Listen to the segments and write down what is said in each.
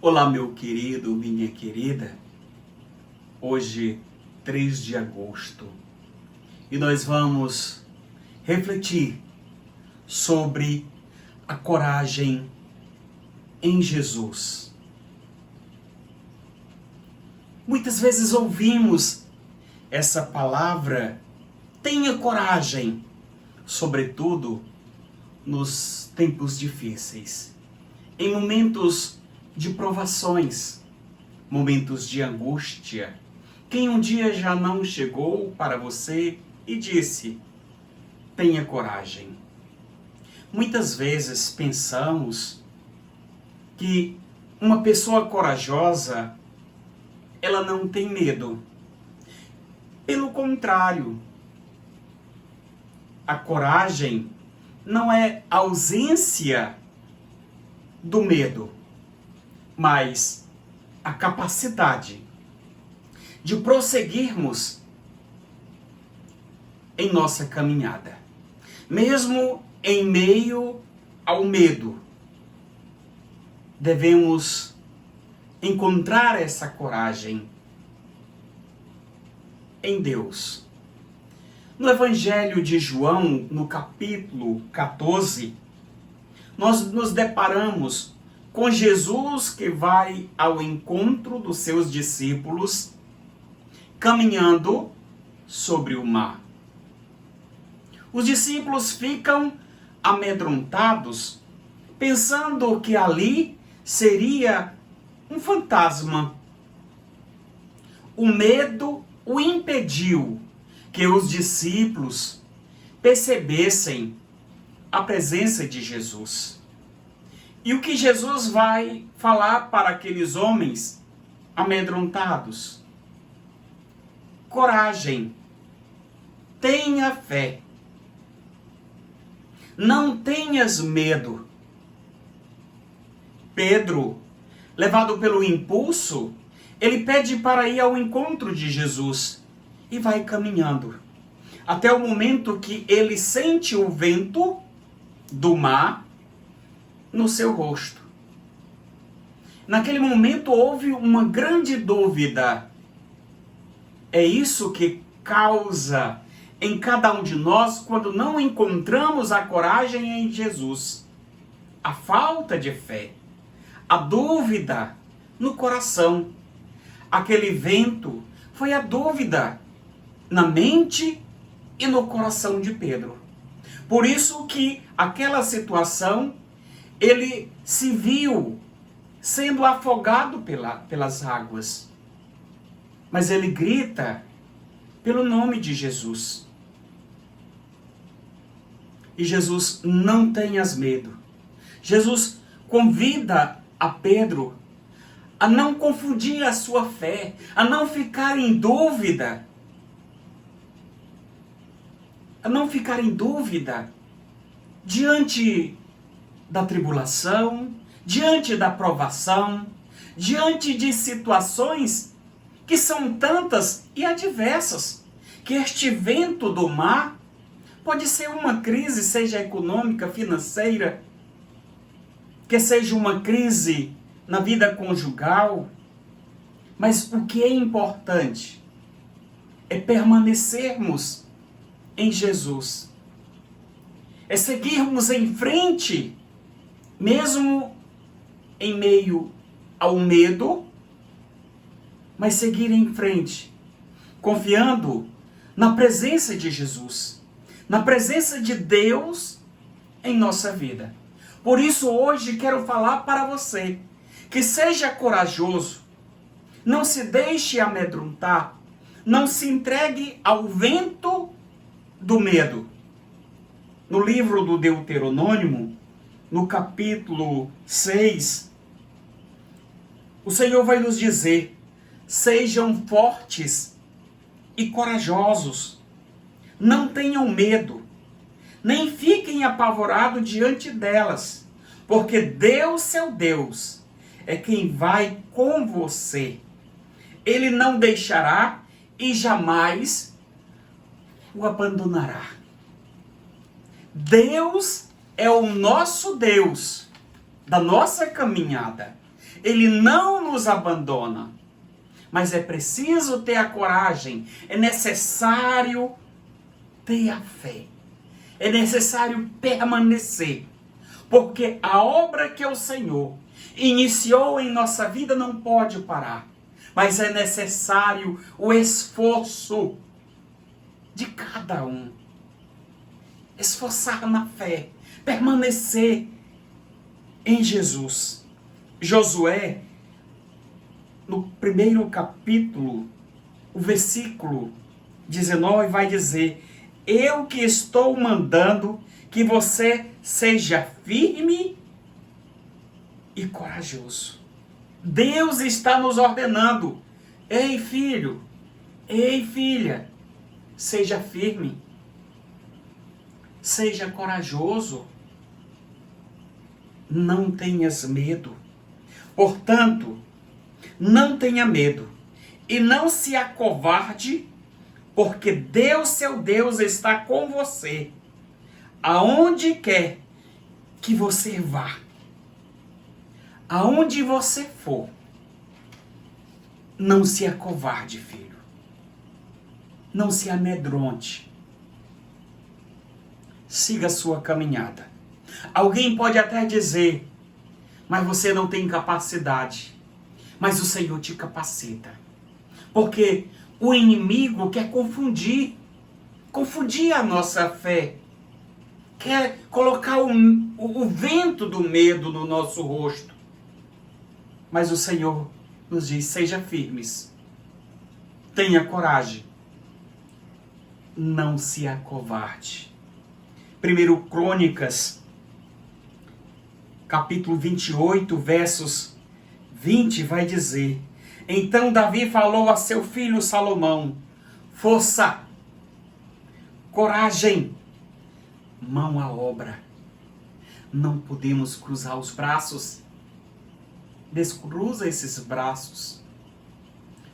Olá, meu querido, minha querida. Hoje, 3 de agosto, e nós vamos refletir sobre a coragem em Jesus. Muitas vezes ouvimos essa palavra, tenha coragem, sobretudo nos tempos difíceis, em momentos de provações, momentos de angústia. Quem um dia já não chegou para você e disse, tenha coragem. Muitas vezes pensamos que uma pessoa corajosa, ela não tem medo. Pelo contrário, a coragem não é ausência do medo, mas a capacidade de prosseguirmos em nossa caminhada, mesmo em meio ao medo. Devemos encontrar essa coragem em Deus. No Evangelho de João, no capítulo 14, nós nos deparamos com Jesus que vai ao encontro dos seus discípulos, caminhando sobre o mar. Os discípulos ficam amedrontados, pensando que ali seria um fantasma. O medo o impediu que os discípulos percebessem a presença de Jesus. E o que Jesus vai falar para aqueles homens amedrontados? Coragem, tenha fé, não tenhas medo. Pedro, levado pelo impulso, ele pede para ir ao encontro de Jesus e vai caminhando, até o momento que ele sente o vento do mar no seu rosto. Naquele momento houve uma grande dúvida. É isso que causa em cada um de nós quando não encontramos a coragem em Jesus. A falta de fé, a dúvida no coração. Aquele vento foi a dúvida na mente e no coração de Pedro. Por isso que aquela situação, ele se viu sendo afogado pelas águas. Mas ele grita pelo nome de Jesus. E Jesus, não tenhas medo. Jesus convida a Pedro a não confundir a sua fé, a não ficar em dúvida. A não ficar em dúvida diante da tribulação, diante da provação, diante de situações que são tantas e adversas, que este vento do mar pode ser uma crise, seja econômica, financeira, que seja uma crise na vida conjugal, mas o que é importante é permanecermos em Jesus, é seguirmos em frente, mesmo em meio ao medo, mas seguir em frente, confiando na presença de Jesus, na presença de Deus em nossa vida. Por isso hoje quero falar para você, que seja corajoso, não se deixe amedrontar, não se entregue ao vento do medo. No livro do Deuteronômio, no capítulo 6, o Senhor vai nos dizer, sejam fortes e corajosos, não tenham medo, nem fiquem apavorados diante delas, porque Deus, seu Deus, é quem vai com você. Ele não deixará e jamais o abandonará. Deus é o nosso Deus da nossa caminhada. Ele não nos abandona. Mas é preciso ter a coragem, é necessário ter a fé, é necessário permanecer. Porque a obra que o Senhor iniciou em nossa vida não pode parar. Mas é necessário o esforço de cada um. Esforçar na fé, permanecer em Jesus. Josué, no primeiro capítulo, o versículo 19 vai dizer: eu que estou mandando que você seja firme e corajoso. Deus está nos ordenando: ei filho, ei filha, seja firme, seja corajoso, não tenhas medo. Portanto, não tenha medo e não se acovarde, porque Deus, seu Deus, está com você, aonde quer que você vá. Aonde você for, não se acovarde, filho. Não se amedronte. Siga a sua caminhada. Alguém pode até dizer: mas você não tem capacidade. Mas o Senhor te capacita. Porque o inimigo quer confundir a nossa fé. Quer colocar o vento do medo no nosso rosto. Mas o Senhor nos diz: seja firmes. Tenha coragem. Não se acovarde. 1 Crônicas, capítulo 28, versos 20, vai dizer: então Davi falou a seu filho Salomão: força, coragem, mão à obra. Não podemos cruzar os braços. Descruza esses braços.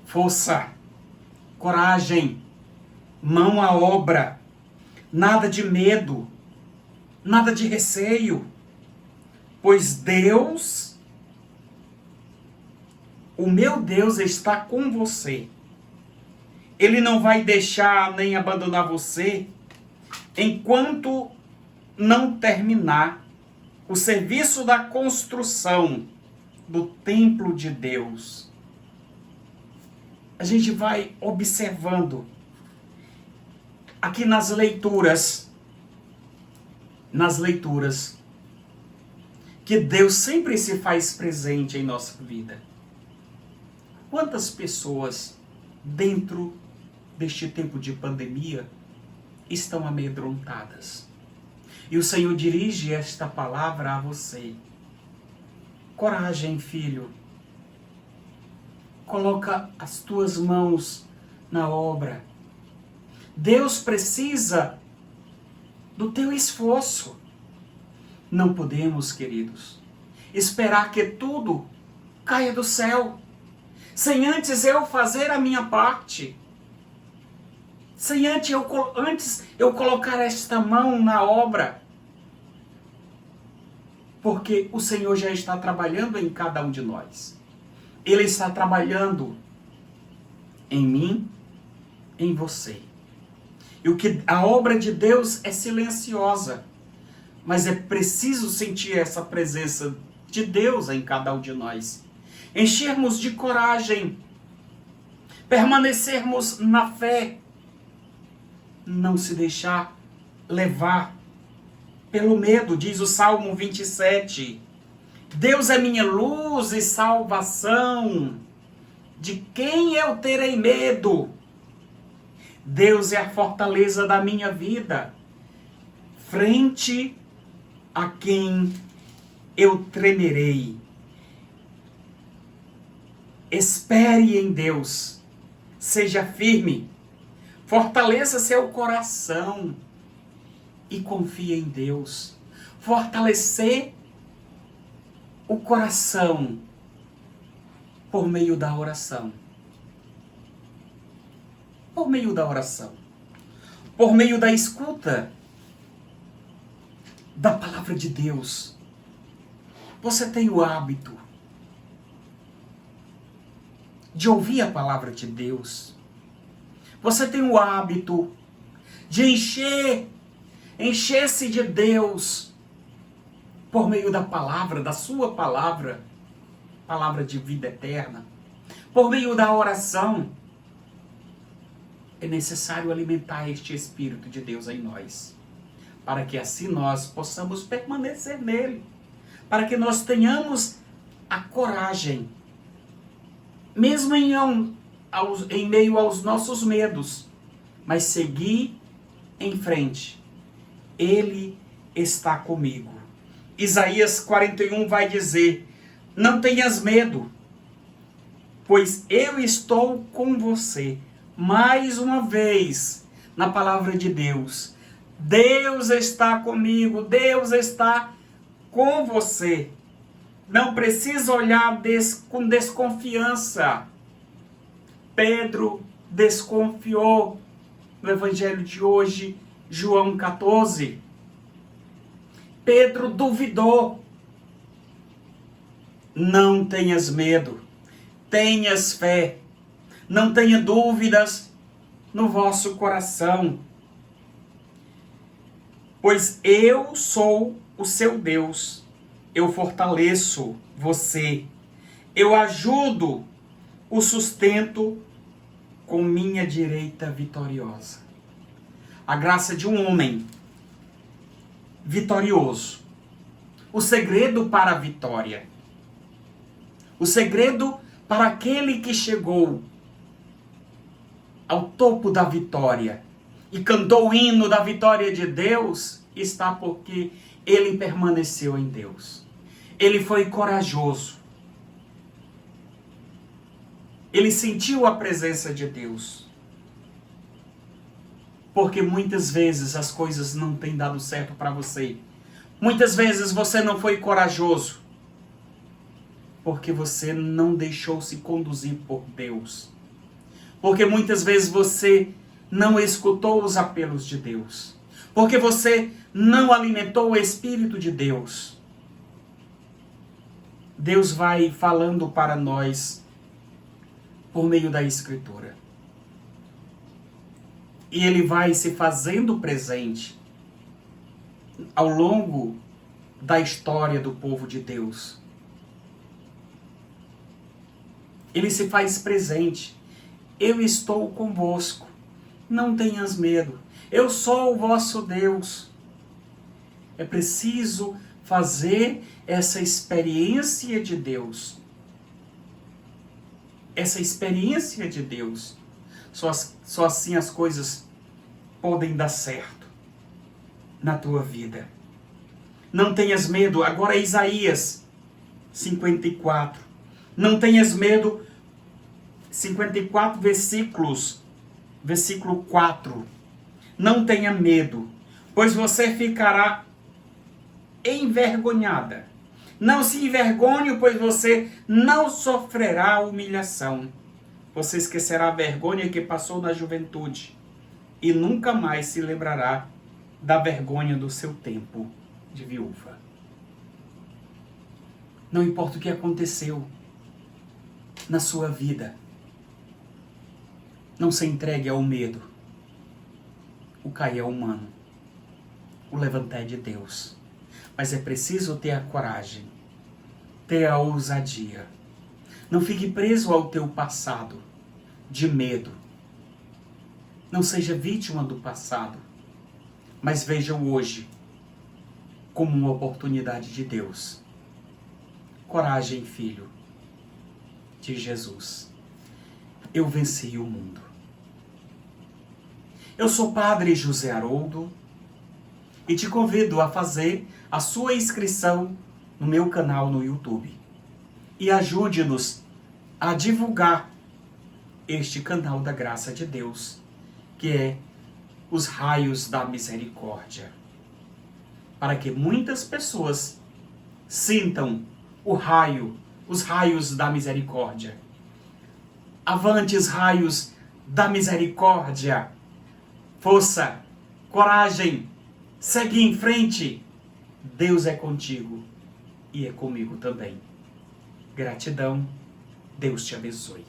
Força, coragem, mão à obra. Nada de medo, nada de receio. Pois Deus, o meu Deus, está com você. Ele não vai deixar nem abandonar você enquanto não terminar o serviço da construção do templo de Deus. A gente vai observando aqui nas leituras, que Deus sempre se faz presente em nossa vida. Quantas pessoas dentro deste tempo de pandemia estão amedrontadas? E o Senhor dirige esta palavra a você. Coragem, filho. Coloca as tuas mãos na obra. Deus precisa do teu esforço. Não podemos, queridos, esperar que tudo caia do céu, sem antes eu fazer a minha parte. Sem antes eu colocar esta mão na obra. Porque o Senhor já está trabalhando em cada um de nós. Ele está trabalhando em mim, em você. E a obra de Deus é silenciosa. Mas é preciso sentir essa presença de Deus em cada um de nós. Enchermos de coragem. Permanecermos na fé. Não se deixar levar pelo medo, diz o Salmo 27. Deus é minha luz e salvação. De quem eu terei medo? Deus é a fortaleza da minha vida. Frente a quem eu tremerei. Espere em Deus. Seja firme. Fortaleça seu coração. E confie em Deus. Fortalecer o coração por meio da oração. Por meio da oração. Por meio da escuta da palavra de Deus. Você tem o hábito de ouvir a palavra de Deus. Você tem o hábito de encher-se de Deus por meio da palavra, da sua palavra, palavra de vida eterna, por meio da oração. É necessário alimentar este Espírito de Deus em nós, para que assim nós possamos permanecer nele, para que nós tenhamos a coragem, mesmo em meio aos nossos medos, mas seguir em frente. Ele está comigo. Isaías 41 vai dizer: não tenhas medo, pois eu estou com você. Mais uma vez, na palavra de Deus, Deus está comigo, Deus está com você. Não precisa olhar com desconfiança. Pedro desconfiou no evangelho de hoje, João 14. Pedro duvidou. Não tenhas medo, tenhas fé, não tenha dúvidas no vosso coração, pois eu sou o seu Deus, eu fortaleço você, eu ajudo, o sustento com minha direita vitoriosa. A graça de um homem vitorioso. O segredo para a vitória. O segredo para aquele que chegou ao topo da vitória e cantou o hino da vitória de Deus, está porque ele permaneceu em Deus. Ele foi corajoso. Ele sentiu a presença de Deus. Porque muitas vezes as coisas não têm dado certo para você. Muitas vezes você não foi corajoso. Porque você não deixou se conduzir por Deus. Porque muitas vezes você não escutou os apelos de Deus. Porque você não alimentou o Espírito de Deus. Deus vai falando para nós por meio da Escritura. E Ele vai se fazendo presente ao longo da história do povo de Deus. Ele se faz presente. Eu estou convosco. Não tenhas medo. Eu sou o vosso Deus. É preciso fazer essa experiência de Deus. Essa experiência de Deus. Só assim as coisas podem dar certo na tua vida. Não tenhas medo. Agora Isaías 54. Não tenhas medo. 54 versículos. Versículo 4. Não tenha medo, pois você ficará envergonhada. Não se envergonhe, pois você não sofrerá humilhação. Você esquecerá a vergonha que passou na juventude e nunca mais se lembrará da vergonha do seu tempo de viúva. Não importa o que aconteceu na sua vida, não se entregue ao medo. O cair é humano, o levantar é de Deus. Mas é preciso ter a coragem, ter a ousadia. Não fique preso ao teu passado de medo. Não seja vítima do passado, mas veja o hoje como uma oportunidade de Deus. Coragem, filho de Jesus. Eu venci o mundo. Eu sou Padre José Haroldo e te convido a fazer a sua inscrição no meu canal no YouTube. E ajude-nos a divulgar este canal da graça de Deus, que é os raios da misericórdia. Para que muitas pessoas sintam os raios da misericórdia. Avantes, raios da misericórdia. Força, coragem, segue em frente. Deus é contigo e é comigo também. Gratidão, Deus te abençoe.